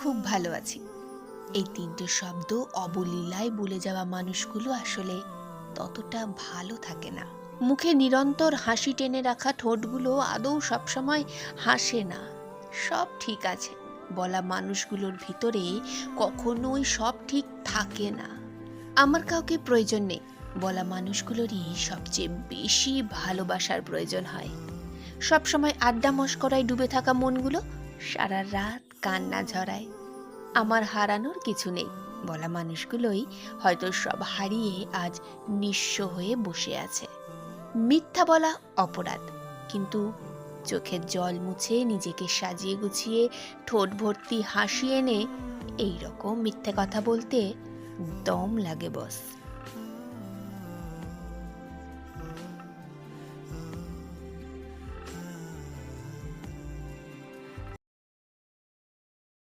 খুব ভালো আছি, এই তিনটে শব্দ অবলীলায় বলে যাওয়া মানুষগুলো আসলে ততটা ভালো থাকে না। মুখে নিরন্তর হাসি টেনে রাখা ঠোঁটগুলো আদৌ সবসময় হাসে না। সব ঠিক আছে বলা মানুষগুলোর ভিতরে কখনোই সব ঠিক থাকে না। আমার কাউকে প্রয়োজন নেই বলা মানুষগুলোরই সবচেয়ে বেশি ভালোবাসার প্রয়োজন হয়। সবসময় আড্ডা মশকরায় ডুবে থাকা মনগুলো সারা রাত কান্না ঝরায়। আমার হারানোর কিছু নেই বলা মানুষগুলোই হয়তো সব হারিয়ে আজ নিঃস্ব হয়ে বসে আছে। মিথ্যা বলা অপরাধ, কিন্তু চোখের জল মুছে নিজেকে সাজিয়ে গুছিয়ে ঠোঁট ভর্তি হাসি এনে এইরকম মিথ্যে কথা বলতে দম লাগে বস।